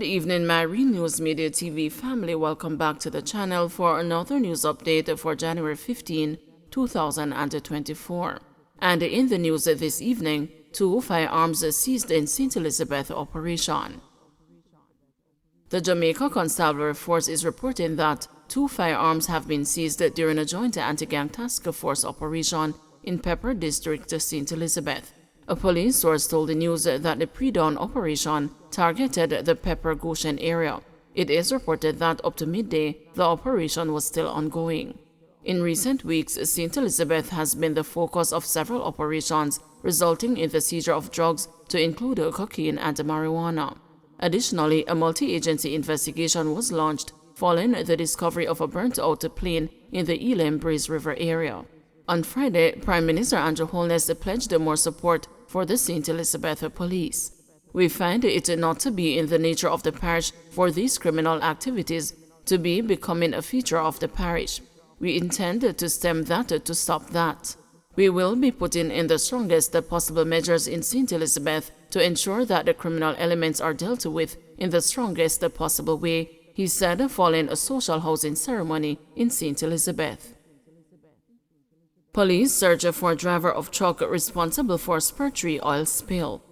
Good evening, my Real News Media TV family. Welcome back to the channel for another news update for January 15, 2024. And in the news this evening, 2 firearms seized in St. Elizabeth operation. The Jamaica Constabulary Force is reporting that 2 firearms have been seized during a joint anti-gang task force operation in Pepper District, St. Elizabeth. A police source told the news that the pre-dawn operation targeted the Pepper Goshen area. It is reported that up to midday, the operation was still ongoing. In recent weeks, St. Elizabeth has been the focus of several operations, resulting in the seizure of drugs to include cocaine and marijuana. Additionally, a multi-agency investigation was launched following the discovery of a burnt-out plane in the Elam Breeze River area. On Friday, Prime Minister Andrew Holness pledged more support for the St. Elizabeth Police. We find it not to be in the nature of the parish for these criminal activities to be becoming a feature of the parish. We intend to stem that to stop that. We will be putting in the strongest possible measures in St. Elizabeth to ensure that the criminal elements are dealt with in the strongest possible way, he said following a social housing ceremony in St. Elizabeth. Police search for driver of truck responsible for spurtree oil spill.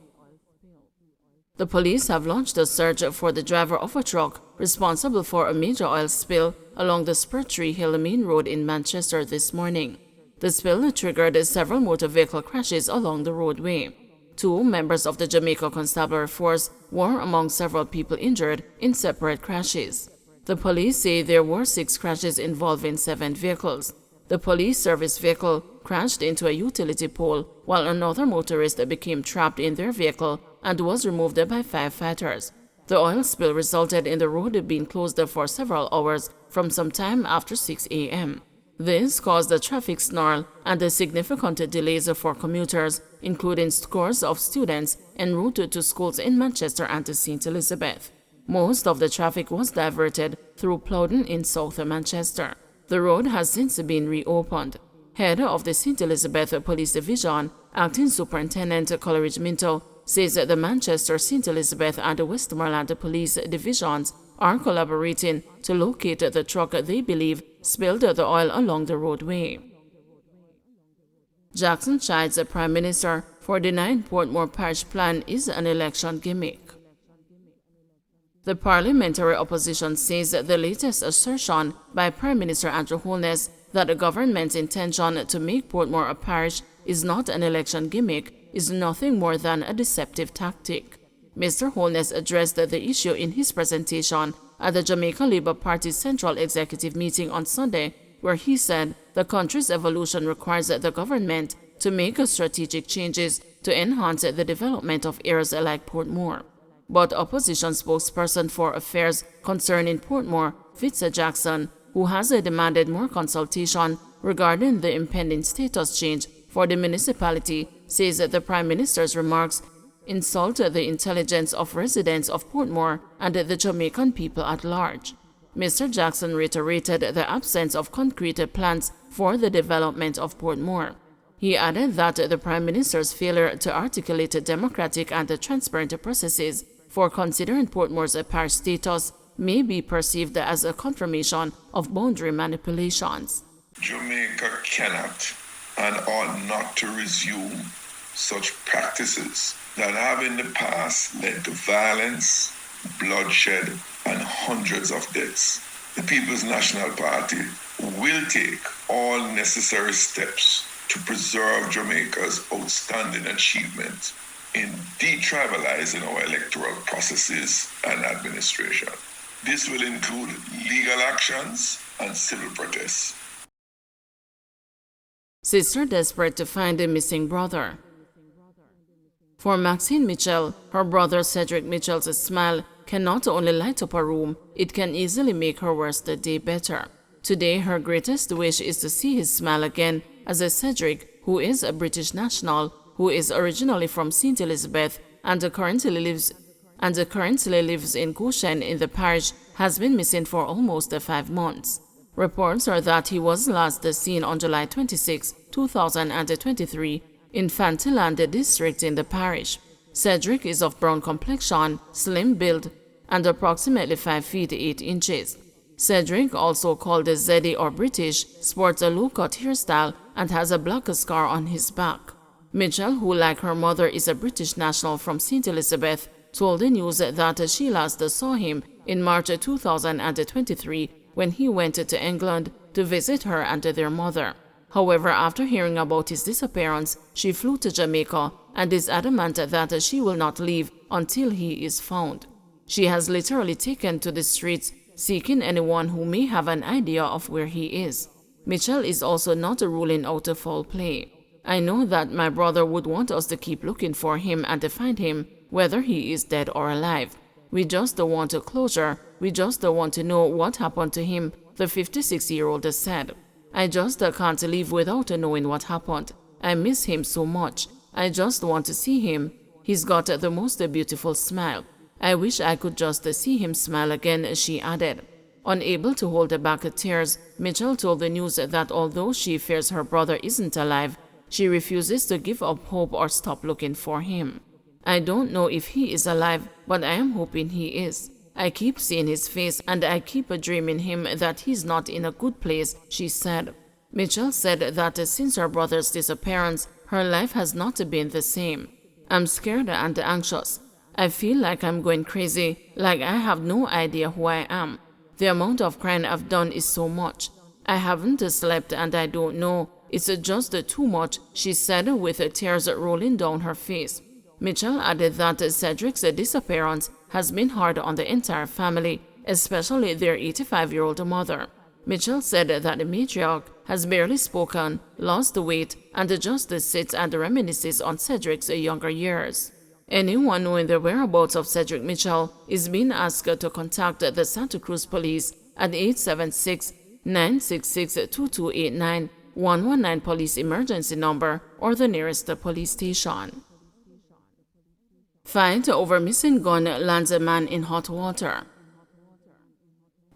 The police have launched a search for the driver of a truck responsible for a major oil spill along the Spurtree Hill Main Road in Manchester this morning. The spill triggered several motor vehicle crashes along the roadway. 2 members of the Jamaica Constabulary Force were among several people injured in separate crashes. The police say there were 6 crashes involving 7 vehicles. The police service vehicle crashed into a utility pole, while another motorist became trapped in their vehicle and was removed by firefighters. The oil spill resulted in the road being closed for several hours from sometime after 6 a.m. This caused a traffic snarl and significant delays for commuters, including scores of students en route to schools in Manchester and St. Elizabeth. Most of the traffic was diverted through Plowden in South Manchester. The road has since been reopened. Head of the St. Elizabeth Police Division, Acting Superintendent Coleridge Minto, says that the Manchester, St. Elizabeth and Westmoreland Police Divisions are collaborating to locate the truck they believe spilled the oil along the roadway. Jackson chides Prime Minister for denying Portmore parish plan is an election gimmick. The parliamentary opposition says the latest assertion by Prime Minister Andrew Holness that the government's intention to make Portmore a parish is not an election gimmick is nothing more than a deceptive tactic. Mr. Holness addressed the issue in his presentation at the Jamaica Labour Party's Central Executive meeting on Sunday, where he said the country's evolution requires the government to make strategic changes to enhance the development of areas like Portmore. But opposition spokesperson for affairs concerning Portmore, Fitz Jackson, who has demanded more consultation regarding the impending status change for the municipality, says that the Prime Minister's remarks insult the intelligence of residents of Portmore and the Jamaican people at large. Mr. Jackson reiterated the absence of concrete plans for the development of Portmore. He added that the Prime Minister's failure to articulate democratic and transparent processes for considering Portmore's parish status may be perceived as a confirmation of boundary manipulations. Jamaica cannot and ought not to resume such practices that have in the past led to violence, bloodshed, and hundreds of deaths. The People's National Party will take all necessary steps to preserve Jamaica's outstanding achievement in detribalizing our electoral processes and administration. This will include legal actions and civil protests. Sister desperate to find a missing brother. For Maxine Mitchell, her brother Cedric Mitchell's smile can not only light up a room, it can easily make her worst day better. Today, her greatest wish is to see his smile again, as Cedric, who is a British national, who is originally from St. Elizabeth and currently lives in Goshen in the parish, has been missing for almost 5 months. Reports are that he was last seen on July 26, 2023, in Fantiland district in the parish. Cedric is of brown complexion, slim build, and approximately 5 feet 8 inches. Cedric, also called Zeddy or British, sports a low-cut hairstyle and has a black scar on his back. Mitchell, who like her mother is a British national from St. Elizabeth, told the news that she last saw him in March 2023 when he went to England to visit her and their mother. However, after hearing about his disappearance, she flew to Jamaica and is adamant that she will not leave until he is found. She has literally taken to the streets seeking anyone who may have an idea of where he is. Mitchell is also not ruling out foul play. I know that my brother would want us to keep looking for him and to find him, whether he is dead or alive. We just want a closure. We just want to know what happened to him, the 56-year-old said. I just can't leave without knowing what happened. I miss him so much. I just want to see him. He's got the most beautiful smile. I wish I could just see him smile again, she added. Unable to hold back tears, Mitchell told the news that although she fears her brother isn't alive, she refuses to give up hope or stop looking for him. I don't know if he is alive, but I am hoping he is. I keep seeing his face and I keep dreaming him that he's not in a good place, she said. Mitchell said that since her brother's disappearance, her life has not been the same. I'm scared and anxious. I feel like I'm going crazy, like I have no idea who I am. The amount of crying I've done is so much. I haven't slept and I don't know. It's just too much, she said with tears rolling down her face. Mitchell added that Cedric's disappearance has been hard on the entire family, especially their 85-year-old mother. Mitchell said that the matriarch has barely spoken, lost weight, and just sits and reminisces on Cedric's younger years. Anyone knowing the whereabouts of Cedric Mitchell is being asked to contact the Santa Cruz Police at 876-966-2289, 119 police emergency number, or the nearest police station. Fight over missing gun lands a man in hot water.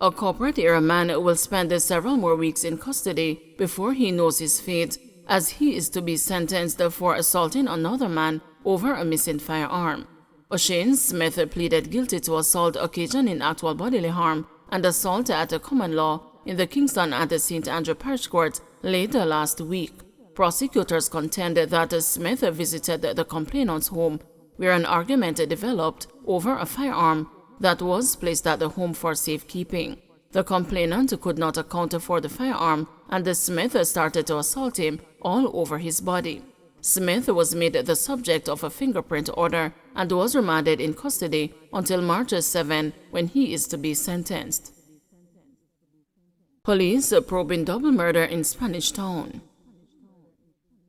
A corporate-era man will spend several more weeks in custody before he knows his fate, as he is to be sentenced for assaulting another man over a missing firearm. O'Shane Smith pleaded guilty to assault occasioning actual bodily harm and assault at a common law in the Kingston and St. Andrew Parish Court late last week. Prosecutors contended that Smith visited the complainant's home, where an argument developed over a firearm that was placed at the home for safekeeping. The complainant could not account for the firearm, and Smith started to assault him all over his body. Smith was made the subject of a fingerprint order and was remanded in custody until March 7, when he is to be sentenced. Police probing double murder in Spanish Town.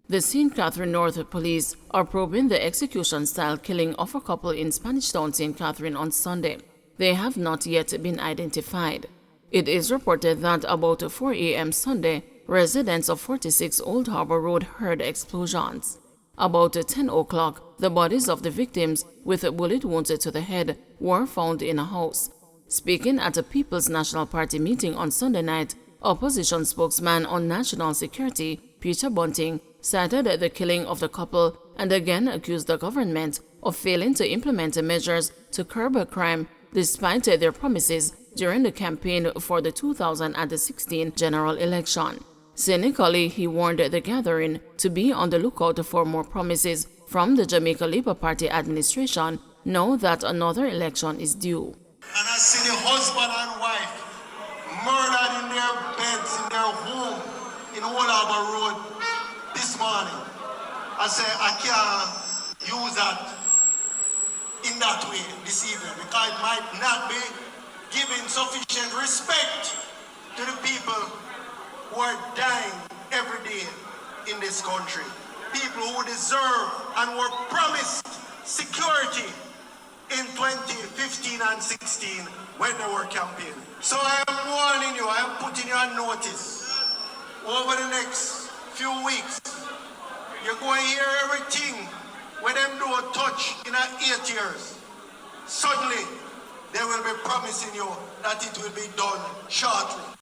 The St. Catherine North Police are probing the execution-style killing of a couple in Spanish Town, St. Catherine on Sunday. They have not yet been identified. It is reported that about 4 a.m. Sunday, residents of 46 Old Harbor Road heard explosions. About 10 o'clock, the bodies of the victims with bullet wounds to the head were found in a house. Speaking at a People's National Party meeting on Sunday night, opposition spokesman on national security, Peter Bunting, cited the killing of the couple and again accused the government of failing to implement measures to curb crime despite their promises during the campaign for the 2016 general election. Cynically, he warned the gathering to be on the lookout for more promises from the Jamaica Labour Party administration now that another election is due. And I see the husband and wife murdered in their beds, in their home, in Old Harbor Road this morning. I say I can't use that in that way this evening because it might not be giving sufficient respect to the people who are dying every day in this country. People who deserve and were promised security in 2015 and 16 when they were campaigning. So I am warning you, I am putting you on notice. Over the next few weeks, you're going to hear everything when them do a touch in 8 years. Suddenly, they will be promising you that it will be done shortly.